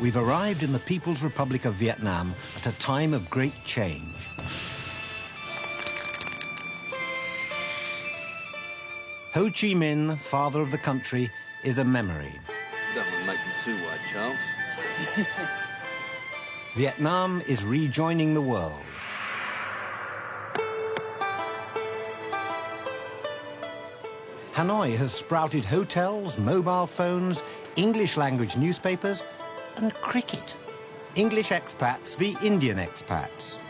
we've arrived in the People's Republic of Vietnam at a time of great change. Ho Chi Minh, father of the country, is a memory. Don't want to make them too wide, Charles. Vietnam is rejoining the world. Hanoi has sprouted hotels, mobile phones, English-language newspapers, and cricket. English expats v Indian expats.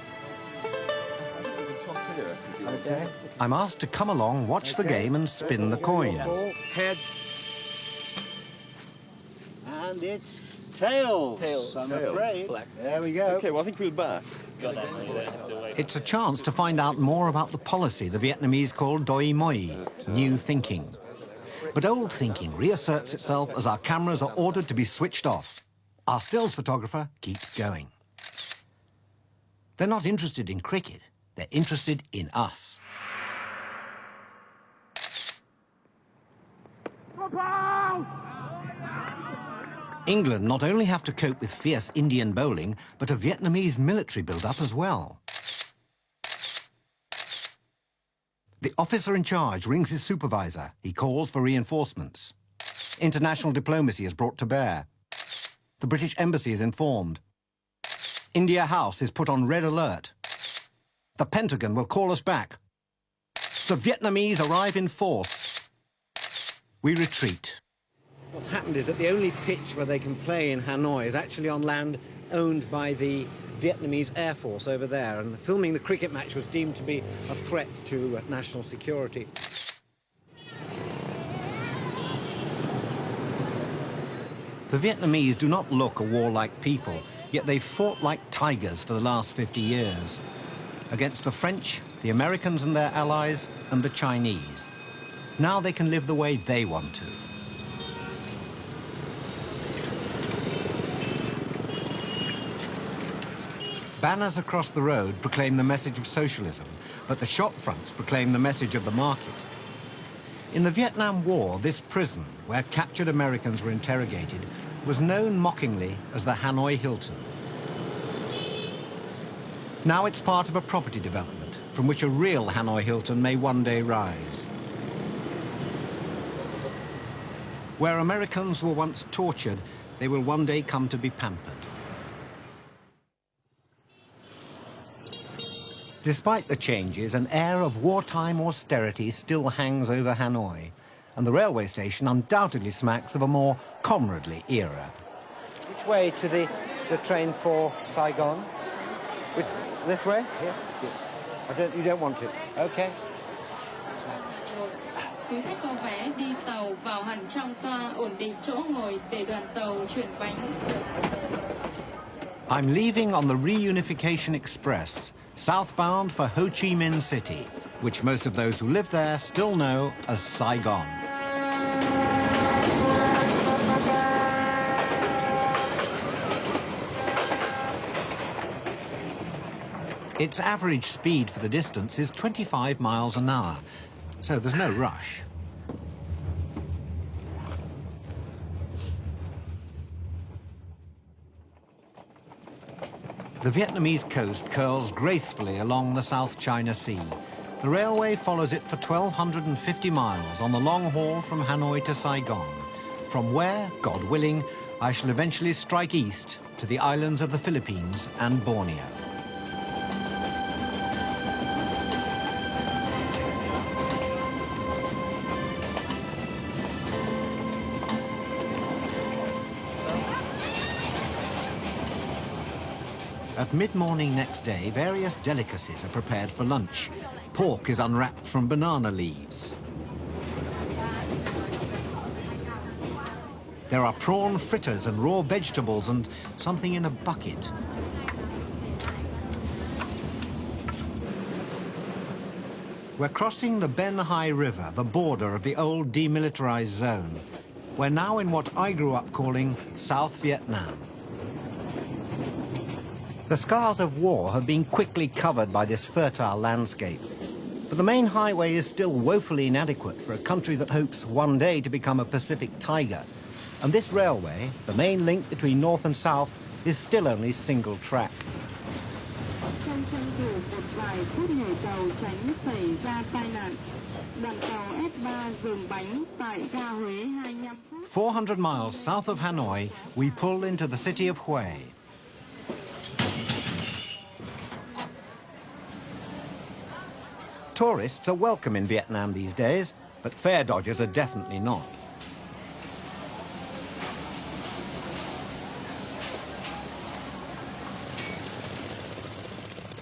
Okay. I'm asked to come along, watch the game, and spin the coin. Head. And it's tails. Tails. I'm Tails. afraid. Black. There we go. Okay, well, I think we'll bat. It's a chance to find out more about the policy the Vietnamese call Doi Moi, new thinking. But old thinking reasserts itself as our cameras are ordered to be switched off. Our stills photographer keeps going. They're not interested in cricket, they're interested in us. England not only have to cope with fierce Indian bowling, but a Vietnamese military build-up as well. The officer in charge rings his supervisor. He calls for reinforcements. International diplomacy is brought to bear. The British Embassy is informed. India House is put on red alert. The Pentagon will call us back. The Vietnamese arrive in force. We retreat. What's happened is that the only pitch where they can play in Hanoi is actually on land owned by the Vietnamese Air Force over there, and filming the cricket match was deemed to be a threat to national security. The Vietnamese do not look a warlike people, yet they've fought like tigers for the last 50 years. Against the French, the Americans and their allies, and the Chinese. Now they can live the way they want to. Banners across the road proclaim the message of socialism, but the shop fronts proclaim the message of the market. In the Vietnam War, this prison, where captured Americans were interrogated, was known mockingly as the Hanoi Hilton. Now it's part of a property development, from which a real Hanoi Hilton may one day rise. Where Americans were once tortured, they will one day come to be pampered. Despite the changes, an air of wartime austerity still hangs over Hanoi, and the railway station undoubtedly smacks of a more comradely era. Which way to the train for Saigon? This way? Yeah. You don't want it. Okay. Quý khách có vé đi tàu vào hẳn trong toa, ổn định chỗ ngồi để đoàn tàu chuyển bánh. I'm leaving on the Reunification Express, southbound for Ho Chi Minh City, which most of those who live there still know as Saigon. Its average speed for the distance is 25 miles an hour, so there's no rush. The Vietnamese coast curls gracefully along the South China Sea. The railway follows it for 1,250 miles on the long haul from Hanoi to Saigon, from where, God willing, I shall eventually strike east to the islands of the Philippines and Borneo. At mid-morning next day, various delicacies are prepared for lunch. Pork is unwrapped from banana leaves. There are prawn fritters and raw vegetables and something in a bucket. We're crossing the Ben Hai River, the border of the old demilitarized zone. We're now in what I grew up calling South Vietnam. The scars of war have been quickly covered by this fertile landscape. But the main highway is still woefully inadequate for a country that hopes one day to become a Pacific tiger. And this railway, the main link between north and south, is still only single track. Trong tranh thủ một vài phút nhảy tàu tránh xảy ra tai nạn, đoàn tàu S3 dừng bánh tại ga Huế 25 phút. 400 miles south of Hanoi, we pull into the city of Hue. Tourists are welcome in Vietnam these days, but fare dodgers are definitely not.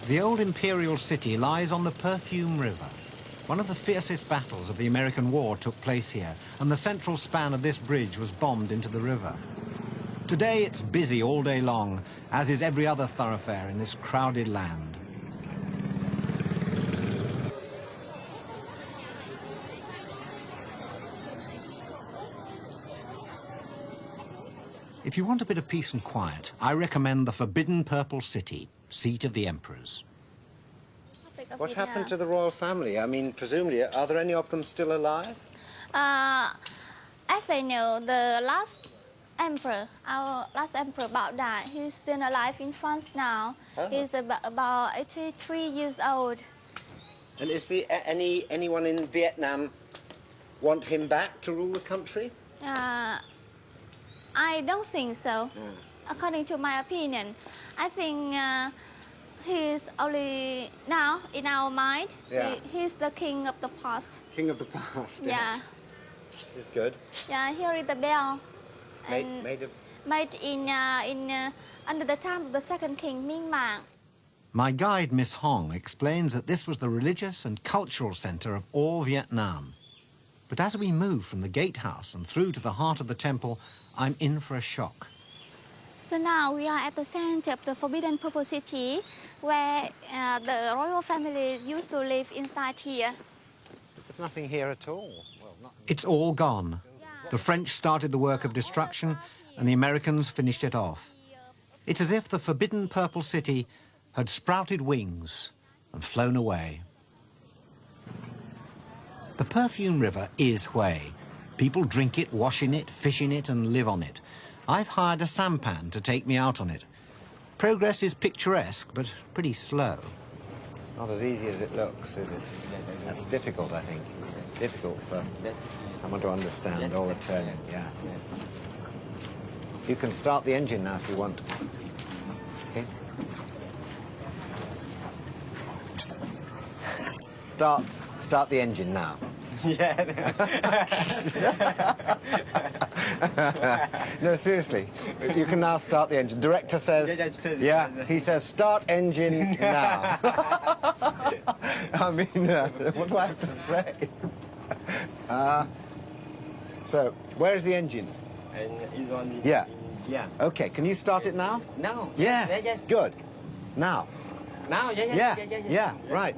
The old imperial city lies on the Perfume River. One of the fiercest battles of the American War took place here, and the central span of this bridge was bombed into the river. Today it's busy all day long, as is every other thoroughfare in this crowded land. If you want a bit of peace and quiet, I recommend the Forbidden Purple City, seat of the emperors. What happened to the royal family? I mean, presumably, are there any of them still alive? As I know, the last emperor, our last emperor Bao died. He's still alive in France now. Oh. He's about 83 years old. And is there anyone in Vietnam want him back to rule the country? I don't think so. According to my opinion, I think he's only now in our mind. Yeah. He's the king of the past. King of the past. Yeah. This is good. Yeah. Here is the bell. And Made in under the time of the second king Minh Mạng. My guide, Miss Hong, explains that this was the religious and cultural centre of all Vietnam. But as we move from the gatehouse and through to the heart of the temple, I'm in for a shock. So now we are at the center of the Forbidden Purple City, where the royal family used to live inside here. There's nothing here at all. It's all gone. The French started the work of destruction, and the Americans finished it off. It's as if the Forbidden Purple City had sprouted wings and flown away. The Perfume River is Hue. People drink it, wash in it, fish in it, and live on it. I've hired a sampan to take me out on it. Progress is picturesque, but pretty slow. It's not as easy as it looks, is it? That's difficult, I think. Difficult for someone to understand all the turning, yeah. You can start the engine now if you want. Okay. Start the engine now. No, seriously. You can now start the engine. Director says, yeah, he says, start engine now. I mean, what do I have to say? So, where is the engine? Yeah. Yeah. Okay, can you start it now? No. Yeah. Yes. Good. Now. Now. Yeah. Right.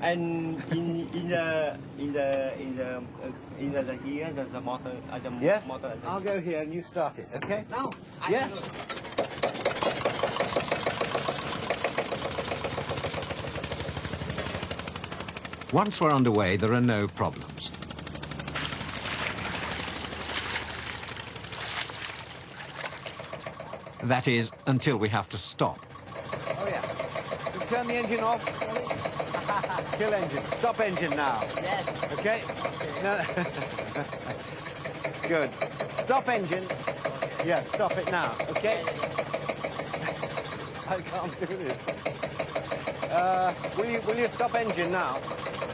And in the here the motor Yes. motor. I'll go here and you start it. Okay. No. Yes. Once we're underway, there are no problems. That is, until we have to stop. Oh, yeah. Turn the engine off. Kill engine. Stop engine now. Yes. Okay? No. Good. Stop engine. Yeah, stop it now. Okay? I can't do this. Will you stop engine now?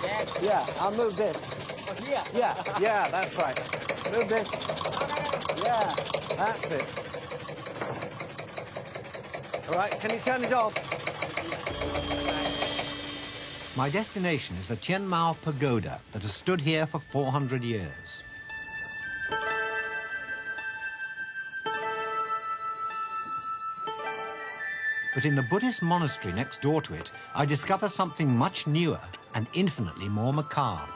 Yes. Yeah, I'll move this. Oh, here. Yeah, that's right. Move this. Yeah, that's it. All right, can you turn it off? My destination is the Tien Mao Pagoda that has stood here for 400 years. But in the Buddhist monastery next door to it, I discover something much newer and infinitely more macabre.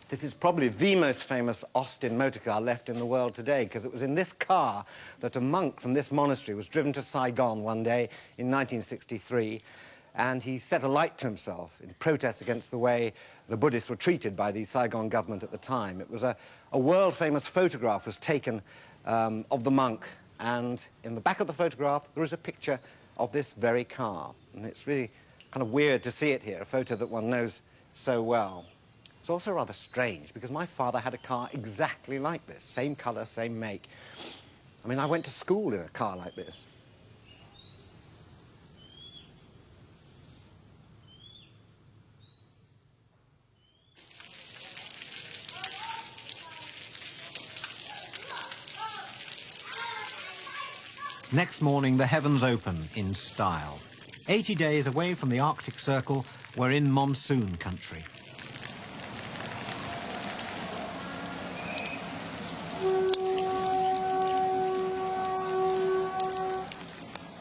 This is probably the most famous Austin motor car left in the world today, because it was in this car that a monk from this monastery was driven to Saigon one day in 1963, and he set a light to himself in protest against the way the Buddhists were treated by the Saigon government at the time. It was a world-famous photograph was taken of the monk, and in the back of the photograph there is a picture of this very car. And it's really kind of weird to see it here, a photo that one knows so well. It's also rather strange because my father had a car exactly like this, same colour, same make. I mean, I went to school in a car like this. Next morning, the heavens open in style. 80 days away from the Arctic Circle, we're in monsoon country.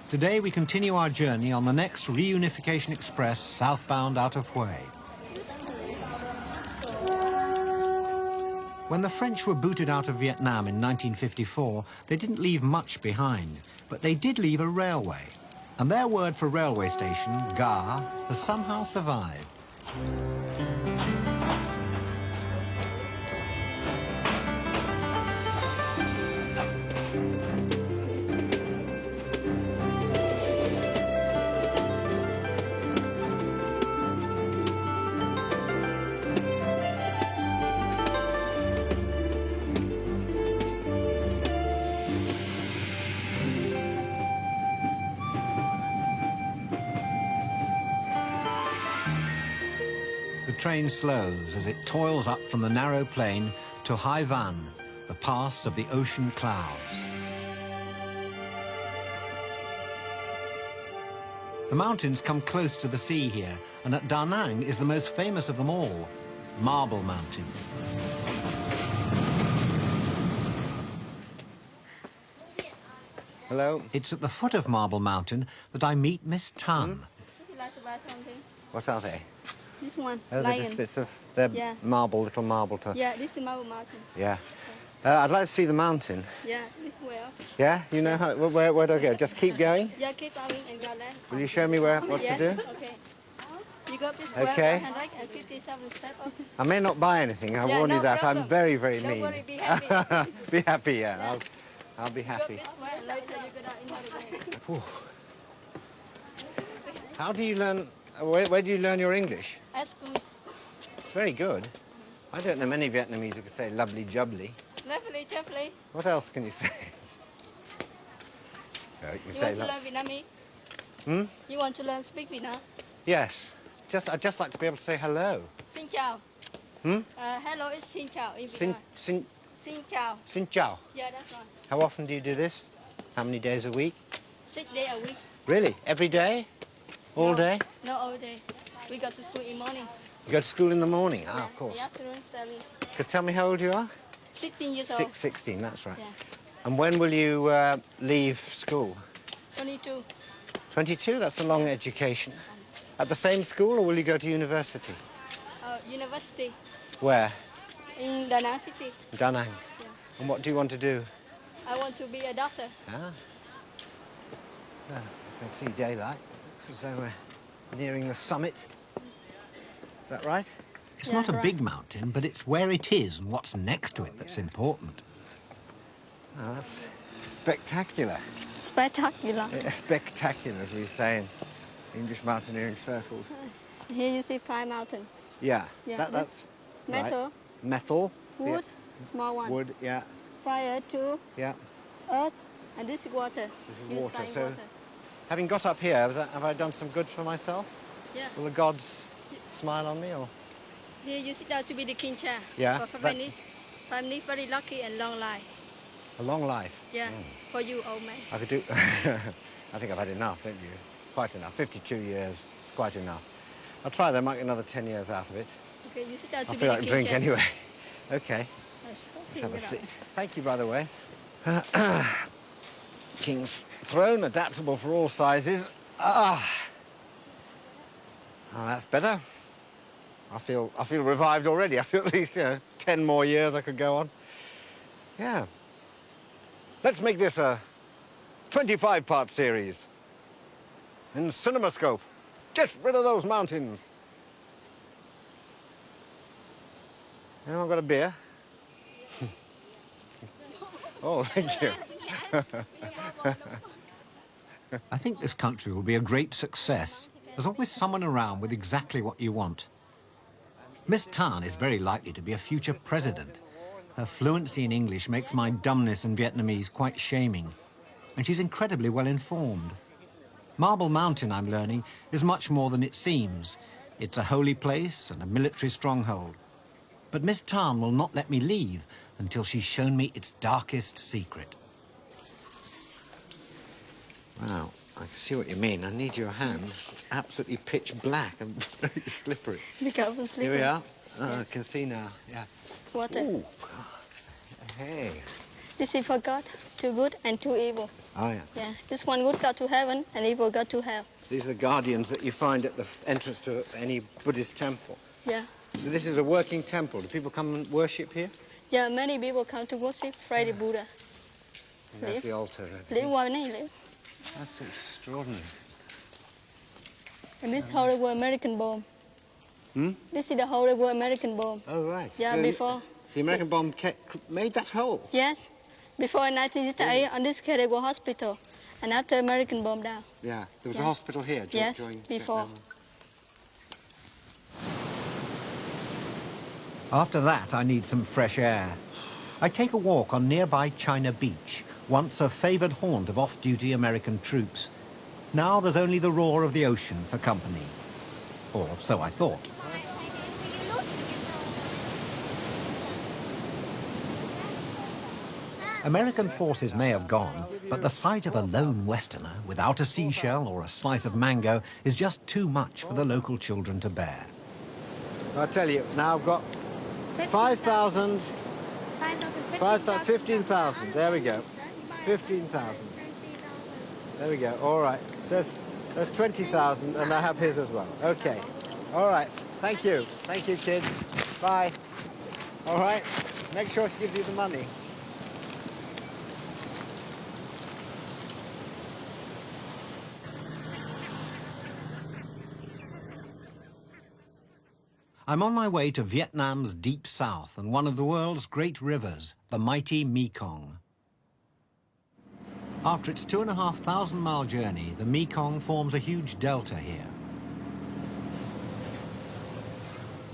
Today we continue our journey on the next reunification express southbound out of Hue. When the French were booted out of Vietnam in 1954, they didn't leave much behind, but they did leave a railway. And their word for railway station, gare, has somehow survived. The train slows as it toils up from the narrow plain to Hai Van, the pass of the ocean clouds. The mountains come close to the sea here, and at Da Nang is the most famous of them all, Marble Mountain. Hello. It's at the foot of Marble Mountain that I meet Miss Tan. Would you like to buy something? What are they? This one, Oh, they're lion. just bits of, they're Yeah. marble, little marble to... Yeah, this is Marble Mountain. Yeah. I'd like to see the mountain. Yeah, this way up. Yeah? You know how, where do I go? Just keep going? Yeah, keep going and go left. Will you show me what Yes, to do? okay. You go this way, Okay. 157 steps up. I may not buy anything, I Yeah, warn you no that. I'm problem. very, very Don't mean. worry, be happy. Be happy, yeah. I'll be Go happy. this way, and later you go down another way. How do you learn, where do you learn your English? At school. It's very good. I don't know many Vietnamese who could say lovely jubbly. Lovely, lovely. What else can you say? You can You say want to learn lots. Vietnamese? Hmm? You want to learn speak Vietnam? Yes. I'd just like to be able to say hello. Xin chào. Hmm? Hello is xin chào in Xin, Vietnam. xin, Xin chào. xin chào. Yeah, that's right. How often do you do this? How many days a week? 6 days a week. Really? Every day? All No, day? No, all day. We go to school in morning. You go to school in the morning? Ah, of In course. the afternoon, 7. Because tell me how old you are? 16 years old. 16, that's right. Yeah. And when will you leave school? 22. 22? That's a long education. At the same school, or will you go to university? University Where? in Da Nang City. Da Nang. Yeah. And what do you want to do? I want to be a doctor. Ah. So, you can see daylight. Looks as though we're nearing the summit. Is that right? It's Yeah, not a right. big mountain, but it's where it is and what's next to it that's important. Oh, that's spectacular. Spectacular. Yeah, spectacular, as we say in English mountaineering circles. Here you see 5 mountains. Yeah, Yeah, that's right. Metal, Metal. wood, small Yeah. one. Wood, yeah, Fire, 2, yeah. earth, and this is water. This is You water, stay in so- water. Having got up here, have I done some good for myself? Yeah. Will the gods smile on me, or? Here you sit down to be the king chair. Yeah, For families, family very lucky and long life. A long life. Yeah. For you, old man. I could do... I think I've had enough, don't you? Quite enough. 52 years. It's quite enough. I'll try, there might get another 10 years out of it. Okay, you sit down to I be feel the like a king drink chair. anyway. Okay, Let's have a get up. sit. Thank you, by the way. King's throne, adaptable for all sizes. Ah! Oh, that's better. I feel revived already. I feel at least, 10 more years I could go on. Yeah. Let's make this a 25-part series. In CinemaScope. Get rid of those mountains. Anyone got a beer? Oh, thank you. I think this country will be a great success. There's always someone around with exactly what you want. Miss Tan is very likely to be a future president. Her fluency in English makes my dumbness in Vietnamese quite shaming. And she's incredibly well informed. Marble Mountain, I'm learning, is much more than it seems. It's a holy place and a military stronghold. But Miss Tan will not let me leave until she's shown me its darkest secret. Wow, I can see what you mean. I need your hand. It's absolutely pitch black and very slippery. Be careful, slippery. Here we are. Oh, I can see now, yeah. Water. Ooh. Hey. This is for God, too good and too evil. Oh, yeah. Yeah, this one good got to heaven and evil got to hell. These are the guardians that you find at the entrance to any Buddhist temple. Yeah. So this is a working temple. Do people come and worship here? Yeah, many people come to worship Friday Buddha. And there's the altar. Live qua bên này, live. That's extraordinary. And this Holy War American bomb. Hmm? This is the Holy War American bomb. Oh, right. Yeah, So before. The American bomb made that hole? Yes. Before 1968, on this Category hospital. And after American bomb down. Yeah. There was a Yeah. hospital here Yes, during before. Vietnam. After that, I need some fresh air. I take a walk on nearby China Beach, once a favoured haunt of off-duty American troops. Now there's only the roar of the ocean for company. Or so I thought. American forces may have gone, but the sight of a lone Westerner without a seashell or a slice of mango is just too much for the local children to bear. I'll tell you, now I've got 5,000, 15,000. There we go. 15,000. There we go. All right. There's 20,000, and I have his as well. Okay. All right. Thank you. Thank you, kids. Bye. All right. Make sure she gives you the money. I'm on my way to Vietnam's deep south and one of the world's great rivers, the mighty Mekong. After its 2,500-mile journey, the Mekong forms a huge delta here.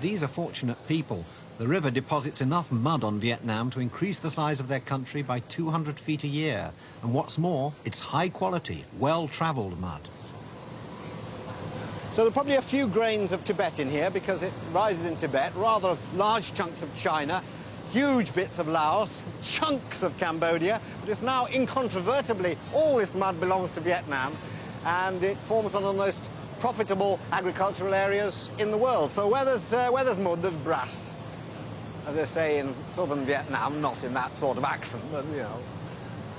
These are fortunate people. The river deposits enough mud on Vietnam to increase the size of their country by 200 feet a year. And what's more, it's high-quality, well-traveled mud. So there are probably a few grains of Tibet in here because it rises in Tibet, rather large chunks of China, huge bits of Laos, chunks of Cambodia, but it's now incontrovertibly all this mud belongs to Vietnam, and it forms one of the most profitable agricultural areas in the world. So where there's mud, there's brass, as they say in southern Vietnam, not in that sort of accent, but you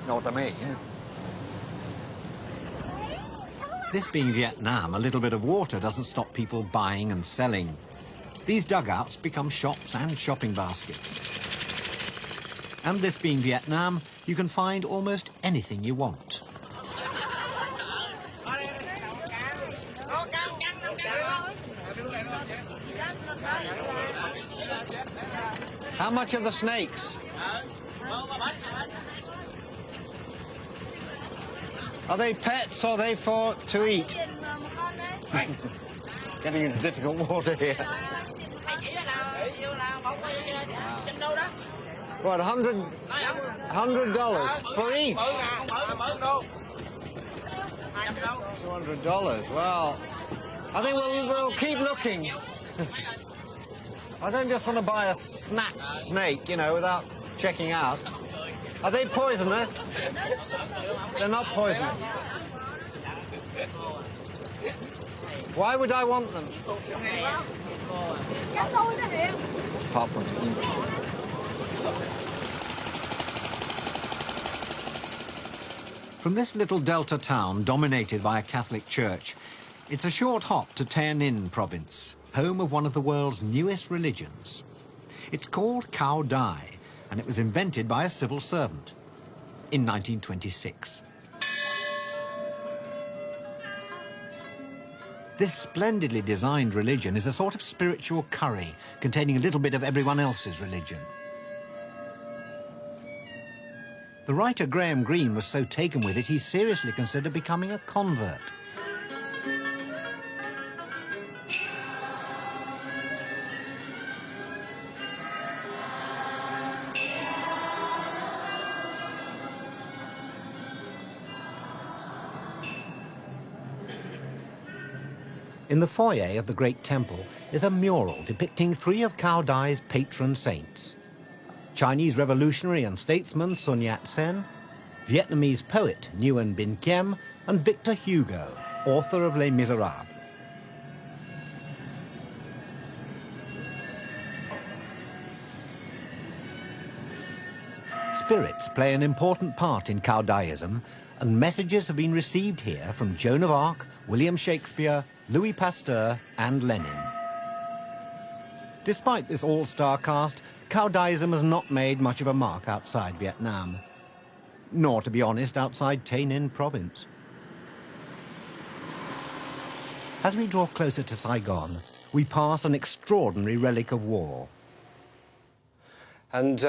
know what I mean. This being Vietnam, a little bit of water doesn't stop people buying and selling. These dugouts become shops and shopping baskets. And this being Vietnam, you can find almost anything you want. How much are the snakes? Are they pets or are they to eat? Getting into difficult water here. What, $100 for each? $200. Well, I think we'll keep looking. I don't just want to buy a snake, you know, without checking out. Are they poisonous? They're not poisonous. Why would I want them? Apart from to eat. From this little delta town dominated by a Catholic church, it's a short hop to Tay Ninh province, home of one of the world's newest religions. It's called Cao Dai, and it was invented by a civil servant in 1926. This splendidly designed religion is a sort of spiritual curry containing a little bit of everyone else's religion. The writer Graham Greene was so taken with it he seriously considered becoming a convert. In the foyer of the Great Temple is a mural depicting 3 of Cao Dai's patron saints: Chinese revolutionary and statesman Sun Yat-sen, Vietnamese poet Nguyen Binh Kiem, and Victor Hugo, author of Les Miserables. Spirits play an important part in Cao Daism, and messages have been received here from Joan of Arc, William Shakespeare, Louis Pasteur and Lenin. Despite this all-star cast, Cao Daism has not made much of a mark outside Vietnam. Nor, to be honest, outside Tay Ninh province. As we draw closer to Saigon, we pass an extraordinary relic of war. And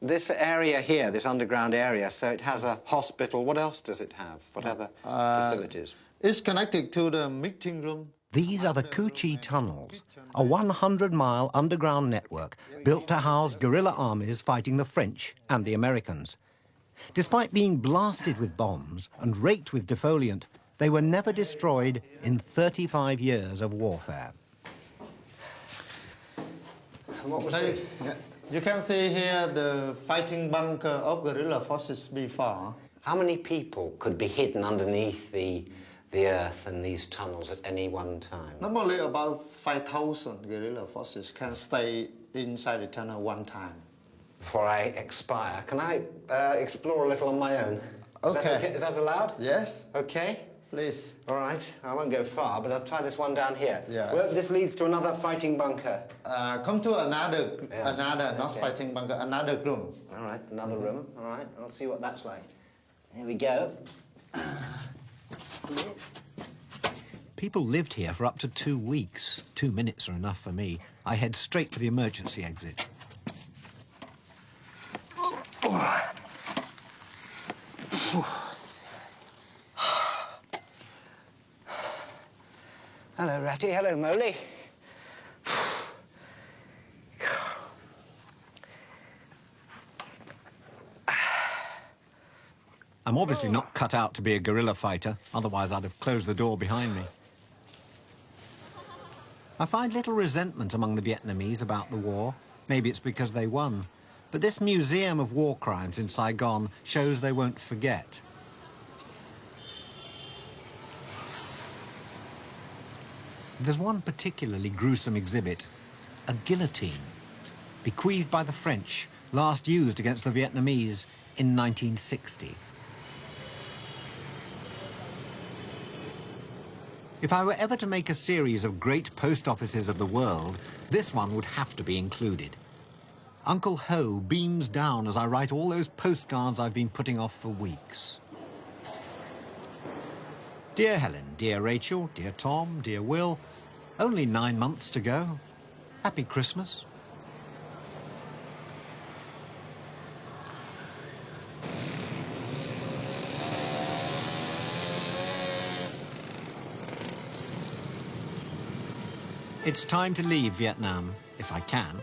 this area here, this underground area, so it has a hospital. What else does it have? What other facilities? It's connected to the meeting room. These are the Cu Chi Tunnels, a 100-mile underground network built to house guerrilla armies fighting the French and the Americans. Despite being blasted with bombs and raked with defoliant, they were never destroyed in 35 years of warfare. And what was this? You can see here the fighting bunker of guerrilla forces before. How many people could be hidden underneath the earth in these tunnels at any one time? Normally about 5,000 guerrilla forces can stay inside the tunnel one time. Before I expire, can I explore a little on my own? Okay. Is that allowed? Yes. Okay. Please. All right. I won't go far, but I'll try this one down here. Yeah. Well, this leads to another fighting bunker. Come to another, Yeah. not Okay. fighting bunker, another room. All right, another room. All right, I'll see what that's like. Here we go. People lived here for up to 2 weeks. 2 minutes are enough for me. I head straight for the emergency exit. Hello, Ratty. Hello, Moley. I'm obviously not cut out to be a guerrilla fighter, otherwise I'd have closed the door behind me. I find little resentment among the Vietnamese about the war. Maybe it's because they won. But this museum of war crimes in Saigon shows they won't forget. There's one particularly gruesome exhibit, a guillotine, bequeathed by the French, last used against the Vietnamese in 1960. If I were ever to make a series of great post offices of the world, this one would have to be included. Uncle Ho beams down as I write all those postcards I've been putting off for weeks. Dear Helen, dear Rachel, dear Tom, dear Will, only 9 months to go. Happy Christmas. It's time to leave Vietnam, if I can.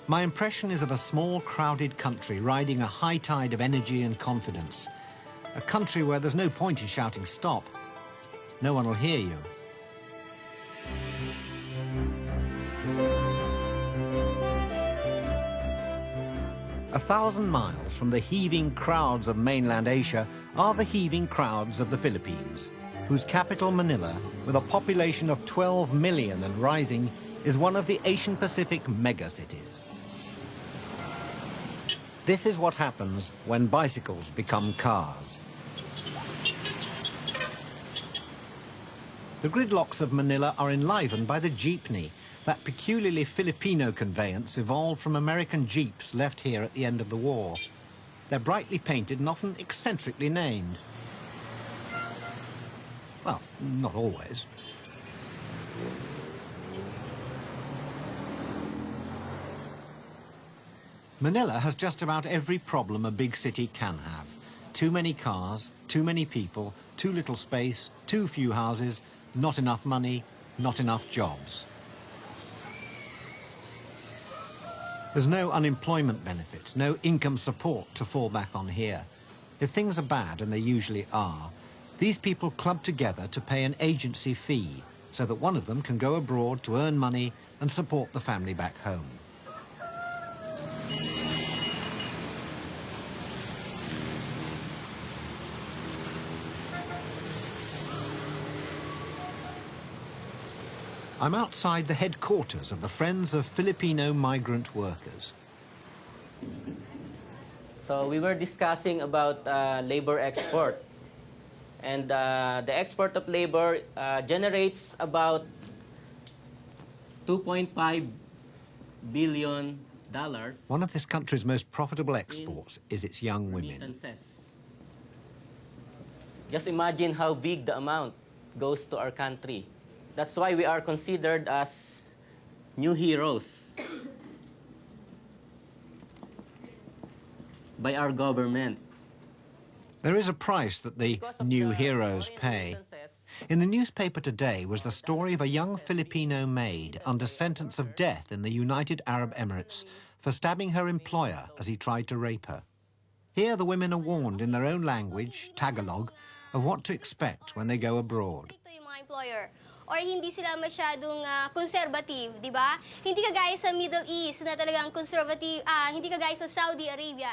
My impression is of a small, crowded country riding a high tide of energy and confidence. A country where there's no point in shouting stop. No one will hear you. A 1,000 miles from the heaving crowds of mainland Asia are the heaving crowds of the Philippines, whose capital, Manila, with a population of 12 million and rising, is one of the Asian Pacific megacities. This is what happens when bicycles become cars. The gridlocks of Manila are enlivened by the jeepney, that peculiarly Filipino conveyance evolved from American jeeps left here at the end of the war. They're brightly painted and often eccentrically named. Well, not always. Manila has just about every problem a big city can have. Too many cars, too many people, too little space, too few houses, not enough money, not enough jobs. There's no unemployment benefits, no income support to fall back on here. If things are bad, and they usually are, these people club together to pay an agency fee so that one of them can go abroad to earn money and support the family back home. I'm outside the headquarters of the Friends of Filipino Migrant Workers. So we were discussing about labor export. And the export of labor generates about $2.5 billion. One of this country's most profitable exports is its young women. Remittances. Just imagine how big the amount goes to our country. That's why we are considered as new heroes by our government. There is a price that the new heroes pay. In the newspaper today was the story of a young Filipino maid under sentence of death in the United Arab Emirates for stabbing her employer as he tried to rape her. Here the women are warned in their own language, Tagalog, of what to expect when they go abroad. Or hindi sila masyadong conservative, di ba? Hindi kagaya sa Middle East na talagang conservative, hindi kagaya sa Saudi Arabia.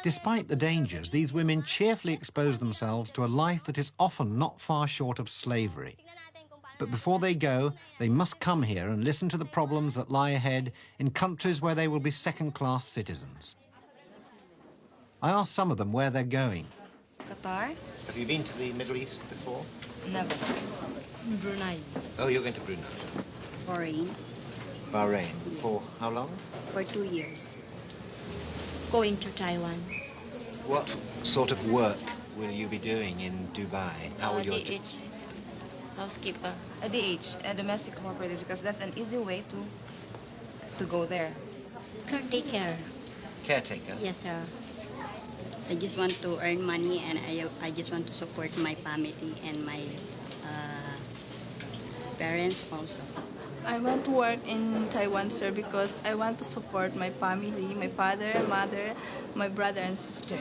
Despite the dangers, these women cheerfully expose themselves to a life that is often not far short of slavery. But before they go, they must come here and listen to the problems that lie ahead in countries where they will be second-class citizens. I asked some of them where they're going. Qatar? Have you been to the Middle East before? Never. Brunei. Oh, you're going to Brunei. Bahrain. Bahrain. For how long? For 2 years. Going to Taiwan. What sort of work will you be doing in Dubai? How will your DH. Housekeeper. A DH, a domestic cooperative, because that's an easy way to go there. Caretaker. Caretaker? Yes, sir. I just want to earn money, and I just want to support my family and my parents also. I want to work in Taiwan, sir, because I want to support my family, my father, mother, my brother and sister.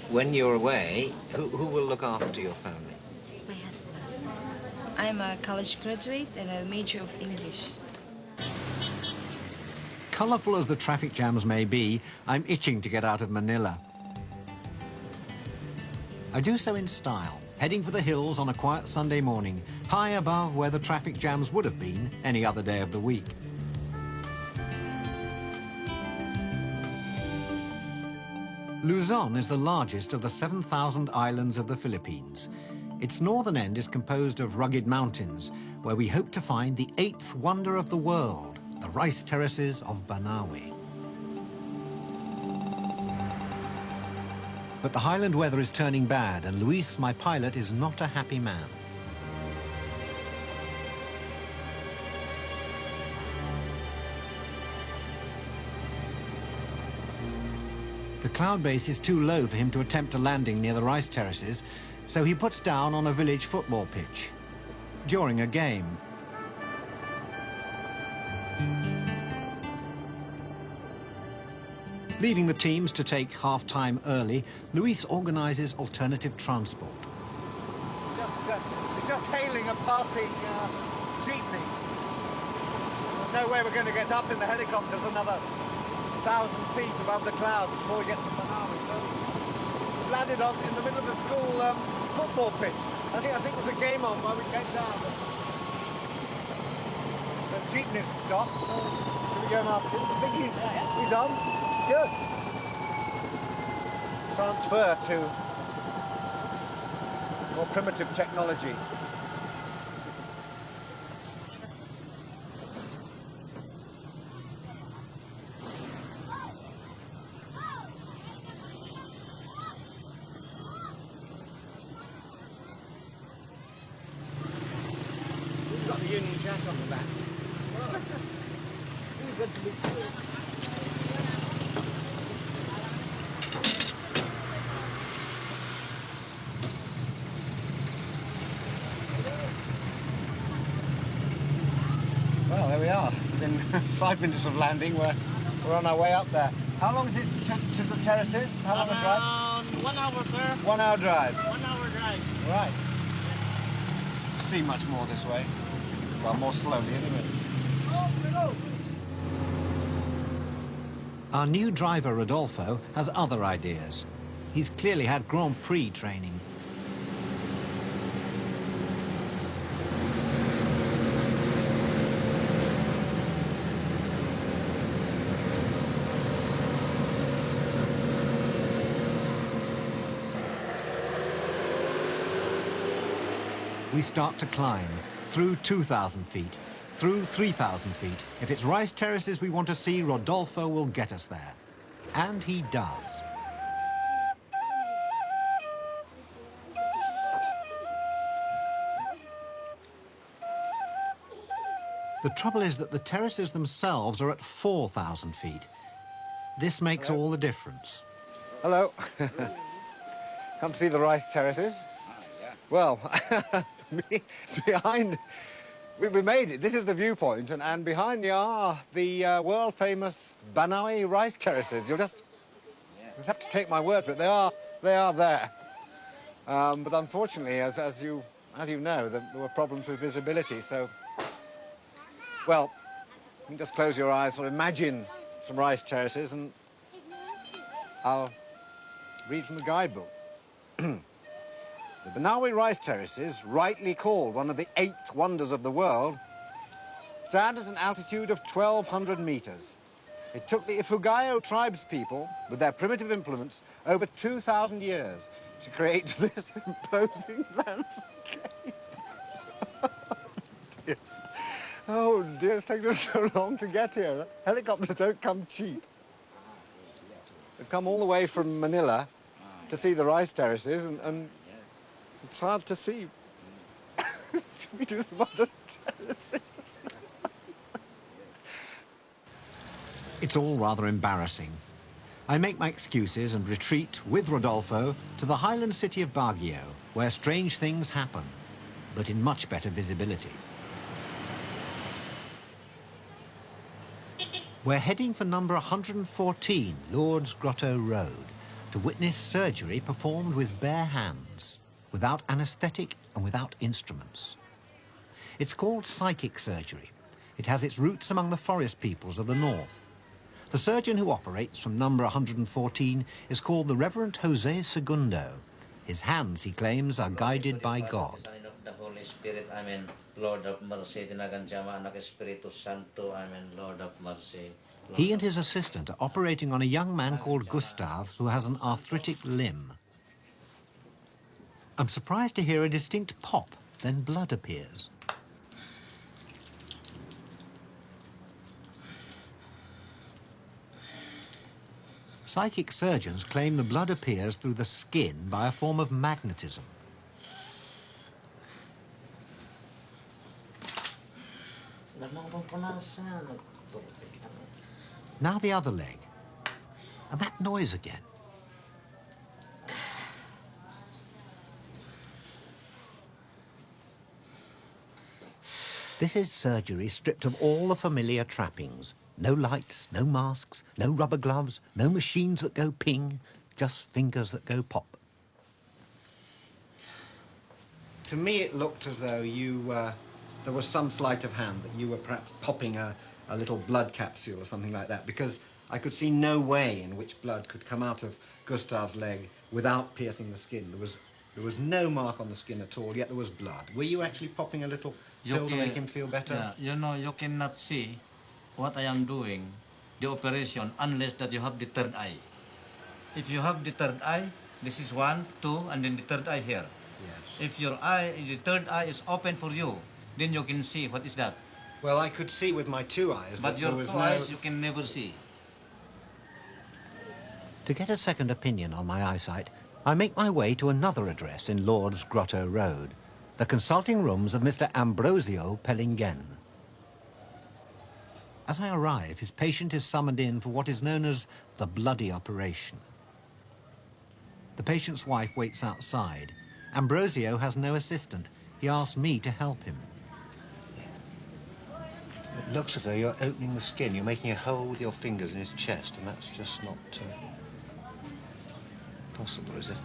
When you're away, who will look after your family? My husband. I'm a college graduate and a major of English. Colourful as the traffic jams may be, I'm itching to get out of Manila. I do so in style, heading for the hills on a quiet Sunday morning, high above where the traffic jams would have been any other day of the week. Luzon is the largest of the 7,000 islands of the Philippines. Its northern end is composed of rugged mountains, where we hope to find the 8th wonder of the world, the rice terraces of Banawe. But the highland weather is turning bad, and Luis, my pilot, is not a happy man. The cloud base is too low for him to attempt a landing near the rice terraces, so he puts down on a village football pitch during a game. Leaving the teams to take half-time early, Luis organises alternative transport. Just hailing a passing jeepney. There's no way we're going to get up in the helicopters another 1,000 feet above the clouds before we get to Banawe. So we landed in the middle of the school football pitch. I think there's a game on while we came down. The jeepney's stopped, so should we go and ask him? I think he's on. Good. Transfer to more primitive technology. You've got the Union Jack on the back. It's really good to be true. 5 minutes of landing. We're on our way up there. How long is it to the terraces? How long a drive? Around 1 hour, sir. 1 hour drive. 1 hour drive. Right. See much more this way. Well, more slowly anyway. Our new driver, Rodolfo, has other ideas. He's clearly had Grand Prix training. We start to climb, through 2,000 feet, through 3,000 feet. If it's rice terraces we want to see, Rodolfo will get us there. And he does. The trouble is that the terraces themselves are at 4,000 feet. This makes all the difference. Hello. Come to see the rice terraces? Well, behind... We made it. This is the viewpoint, and behind me are the world-famous Banaui rice terraces. You'll just have to take my word for it. They are there. But unfortunately, as you know, there were problems with visibility. So, well, you can just close your eyes or imagine some rice terraces, and I'll read from the guidebook. The Banaui rice terraces, rightly called one of the 8th wonders of the world, stand at an altitude of 1,200 meters. It took the Ifugayo tribespeople, with their primitive implements, over 2,000 years to create this imposing landscape. Oh dear, it's taken us so long to get here. Helicopters don't come cheap. We've come all the way from Manila to see the rice terraces, and it's hard to see. Should we do some other terraces? It's all rather embarrassing. I make my excuses and retreat with Rodolfo to the highland city of Baguio, where strange things happen, but in much better visibility. We're heading for number 114, Lourdes Grotto Road, to witness surgery performed with bare hands, without anaesthetic and without instruments. It's called psychic surgery. It has its roots among the forest peoples of the north. The surgeon who operates from number 114 is called the Reverend Jose Segundo. His hands, he claims, are guided by God. Sign of the Holy Spirit, Amen. Lord of mercy, tinaganjama anak Espiritu Santo, Amen. Lord of mercy. He and his assistant are operating on a young man called Gustav who has an arthritic limb. I'm surprised to hear a distinct pop, then blood appears. Psychic surgeons claim the blood appears through the skin by a form of magnetism. Now the other leg. And that noise again. This is surgery stripped of all the familiar trappings. No lights, no masks, no rubber gloves, no machines that go ping, just fingers that go pop. To me, it looked as though there was some sleight of hand, that you were perhaps popping a little blood capsule or something like that, because I could see no way in which blood could come out of Gustav's leg without piercing the skin. There was no mark on the skin at all, yet there was blood. Were you actually popping a little pill to make him feel better? Yeah, you know, you cannot see what I am doing, the operation, unless that you have the third eye. If you have the third eye, this is 1, 2, and then the third eye here. Yes. If the third eye is open for you, then you can see what is that. Well, I could see with my 2 eyes But that your there was 2 no... eyes you can never see. To get a second opinion on my eyesight, I make my way to another address in Lourdes Grotto Road, the consulting rooms of Mr. Ambrosio Pellingen. As I arrive, his patient is summoned in for what is known as the bloody operation. The patient's wife waits outside. Ambrosio has no assistant. He asks me to help him. It looks as though you're opening the skin. You're making a hole with your fingers in his chest, and that's just not possible, is it?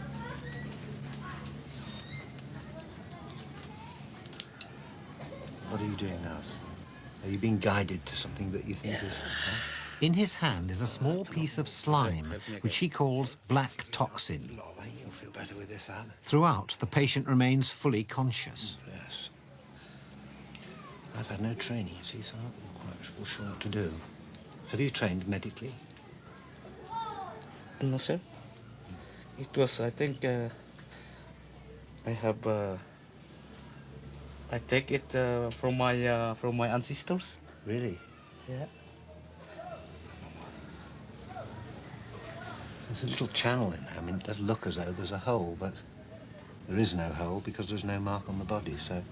What are you doing now? Are you being guided to something that you think is... Huh? In his hand is a small piece of slime, which he calls black toxin. You'll feel better with this, Anne. Throughout, the patient remains fully conscious. Yes. I've had no training, you see, so I'm not quite sure what to do. Have you trained medically? No, sir. It was, I think, I take it from my ancestors. Really? Yeah. There's a little channel in there. I mean, it does look as though there's a hole, but there is no hole because there's no mark on the body, so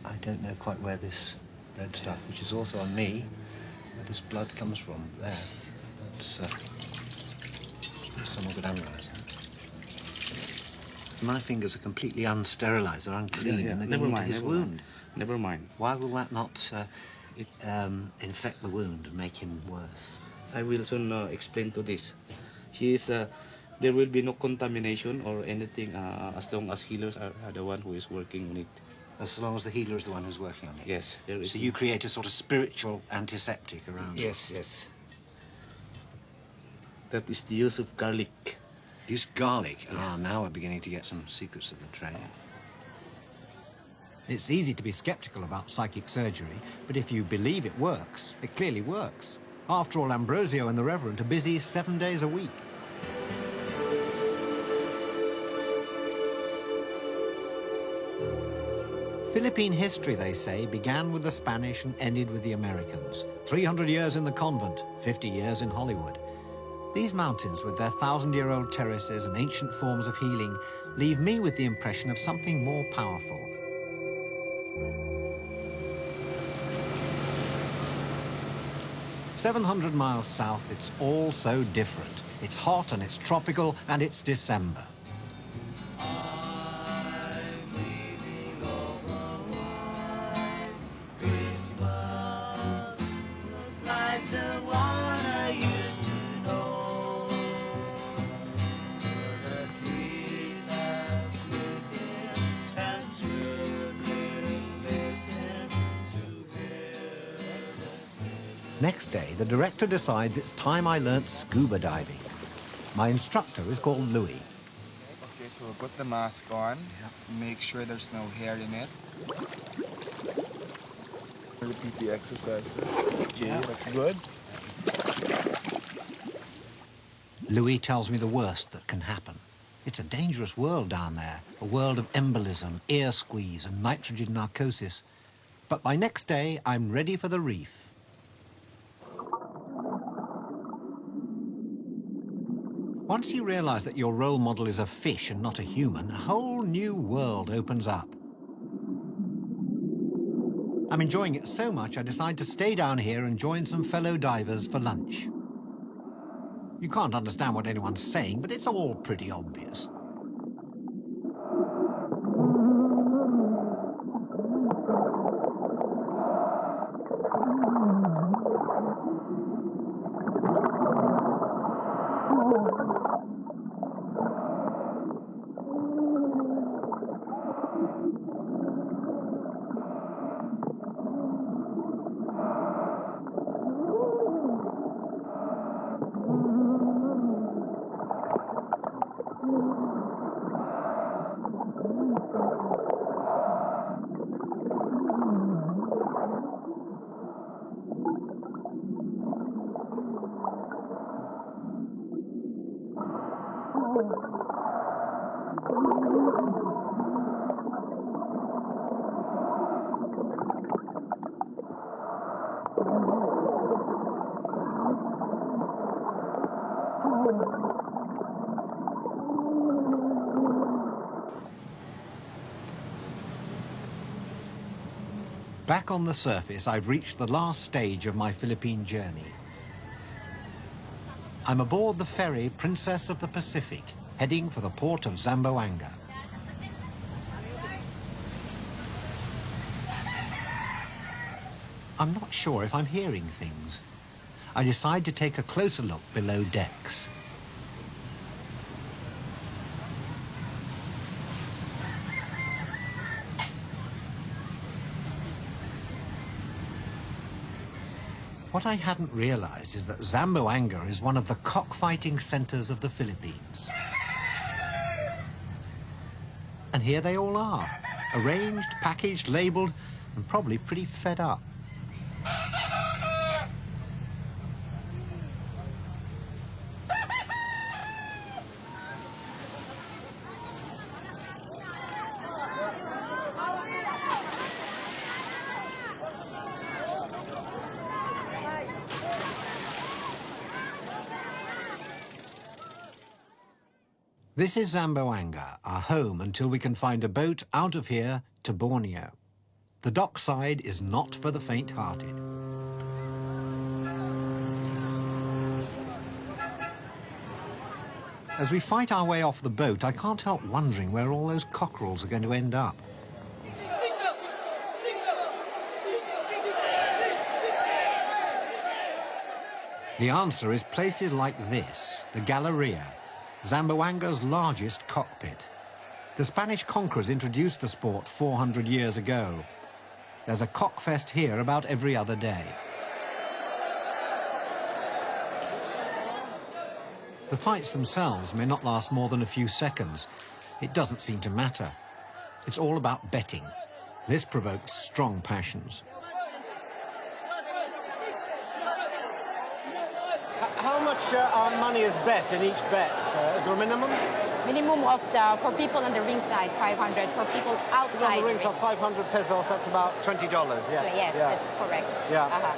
I don't know quite where this red stuff, which is also on me, where this blood comes from. There. That's someone could analyse that. My fingers are completely unsterilised, they're unclean, and they're going into his wound. Never mind. Why will that not infect the wound and make him worse? I will soon explain to this. There will be no contamination or anything as long as healers are the one who is working on it. As long as the healer is the one who's working on it? Yes. There is so you create a sort of spiritual antiseptic around it? Yes, yes. That is the use of garlic. Use garlic? Yeah. Ah, now we're beginning to get some secrets of the trade. It's easy to be sceptical about psychic surgery, but if you believe it works, it clearly works. After all, Ambrosio and the Reverend are busy 7 days a week. Philippine history, they say, began with the Spanish and ended with the Americans. 300 years in the convent, 50 years in Hollywood. These mountains, with their 1,000-year-old terraces and ancient forms of healing, leave me with the impression of something more powerful. 700 miles south, it's all so different. It's hot and it's tropical and it's December. Christmas, just like the one I used to know. The trees have glistened and children listen to hear the snow. Next day, the director decides it's time I learnt scuba diving. My instructor is called Louis. Okay, so we'll put the mask on. Make sure there's no hair in it. Repeat the exercises. Okay, that's good. Louis tells me the worst that can happen. It's a dangerous world down there, a world of embolism, ear squeeze and nitrogen narcosis. But by next day, I'm ready for the reef. Once you realise that your role model is a fish and not a human, a whole new world opens up. I'm enjoying it so much I decide to stay down here and join some fellow divers for lunch. You can't understand what anyone's saying, but it's all pretty obvious. Back on the surface, I've reached the last stage of my Philippine journey. I'm aboard the ferry Princess of the Pacific, heading for the port of Zamboanga. I'm not sure if I'm hearing things. I decide to take a closer look below decks. What I hadn't realized is that Zamboanga is one of the cockfighting centers of the Philippines. And here they all are, arranged, packaged, labeled, and probably pretty fed up. This is Zamboanga, our home until we can find a boat out of here to Borneo. The dockside is not for the faint-hearted. As we fight our way off the boat, I can't help wondering where all those cockerels are going to end up. The answer is places like this, the Galleria, Zamboanga's largest cockpit. The Spanish conquerors introduced the sport 400 years ago. There's a cockfest here about every other day. The fights themselves may not last more than a few seconds. It doesn't seem to matter. It's all about betting. This provokes strong passions. How much money is bet in each bet? Is there a minimum? Minimum of for people on the ringside, 500. For people outside. On the ringside, 500 pesos. That's about $20. Yeah. Yes, yeah. that's correct. Yeah.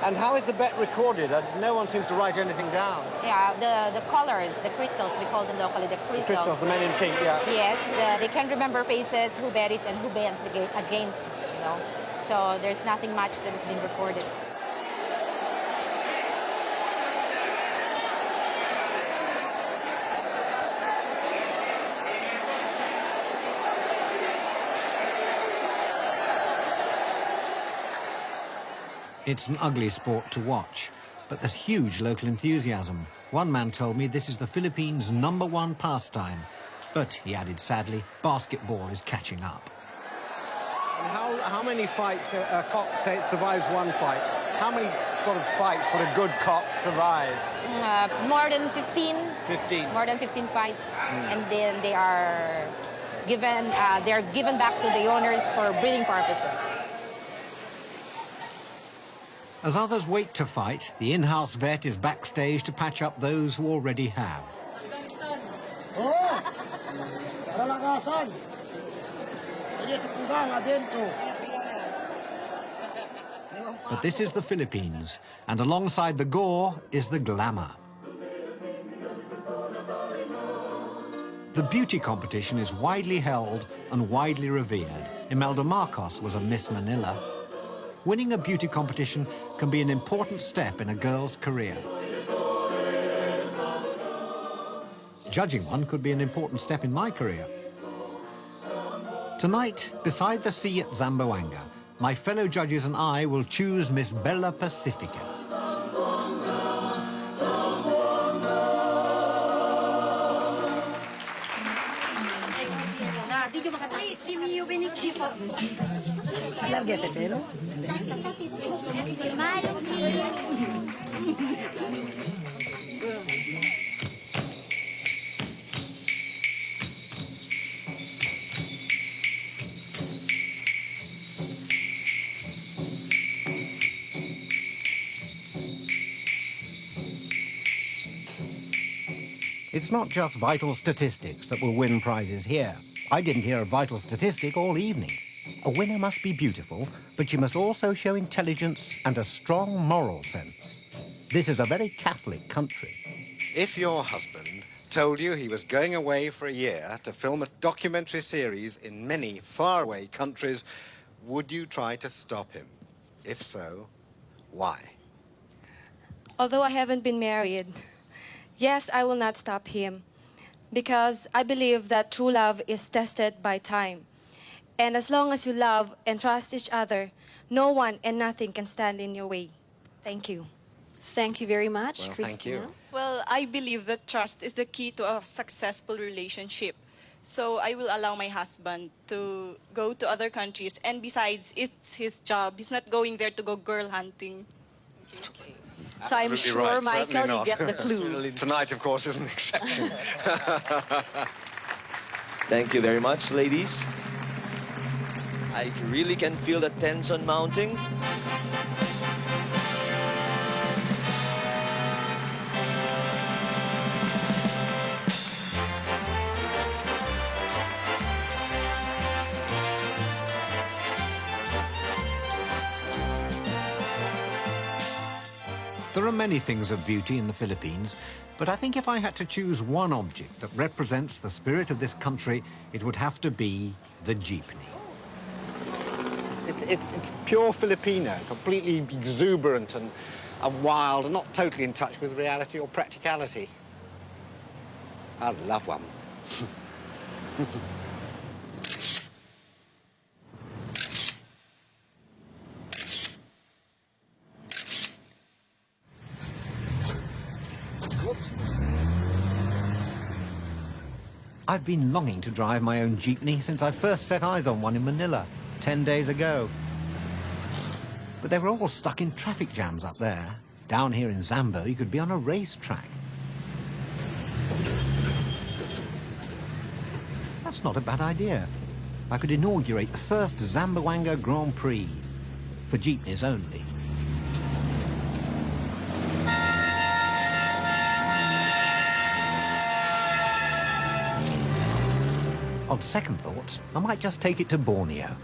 And how is the bet recorded? No one seems to write anything down. Yeah, the colors, the crystals, we call them locally the crystals. The crystals, the men in pink, yeah. Yes, they can remember faces, who bet it and who bet against, you know. So there's nothing much that has been recorded. It's an ugly sport to watch, but there's huge local enthusiasm. One man told me this is the Philippines' #1 pastime. But, he added sadly, basketball is catching up. And how many fights a cock survives one fight? How many sort of fights would a good cock survive? More than 15. 15. More than 15 fights. And then they are given back to the owners for breeding purposes. As others wait to fight, the in-house vet is backstage to patch up those who already have. But this is the Philippines, and alongside the gore is the glamour. The beauty competition is widely held and widely revered. Imelda Marcos was a Miss Manila. Winning a beauty competition can be an important step in a girl's career. Judging one could be an important step in my career. Tonight, beside the sea at Zamboanga, my fellow judges and I will choose Miss Bella Pacifica. It's not just vital statistics that will win prizes here. I didn't hear a vital statistic all evening. A winner must be beautiful, but she must also show intelligence and a strong moral sense. This is a very Catholic country. If your husband told you he was going away for a year to film a documentary series in many faraway countries, would you try to stop him? If so, why? Although I haven't been married, yes, I will not stop him, because I believe that true love is tested by time. And as long as you love and trust each other, No one and nothing can stand in your way. Thank you. Thank you very much, Well, thank you. Christina. Well, I believe that trust is the key to a successful relationship. So I will allow my husband to go to other countries. And besides, it's his job. He's not going there to go girl hunting. So I'm Absolutely sure, right. Michael, Certainly you not. get the clue. Tonight, of course, is an exception. Thank you very much, ladies. I really can feel the tension mounting. There are many things of beauty in the Philippines, but I think if I had to choose one object that represents the spirit of this country, it would have to be the jeepney. It's pure Filipino, completely exuberant and wild, and not totally in touch with reality or practicality. I'd love one. I've been longing to drive my own jeepney since I first set eyes on one in Manila 10 days ago. But they were all stuck in traffic jams up there. Down here in Zambo, you could be on a racetrack. That's not a bad idea. I could inaugurate the first Zamboanga Grand Prix for jeepneys only. On second thoughts, I might just take it to Borneo.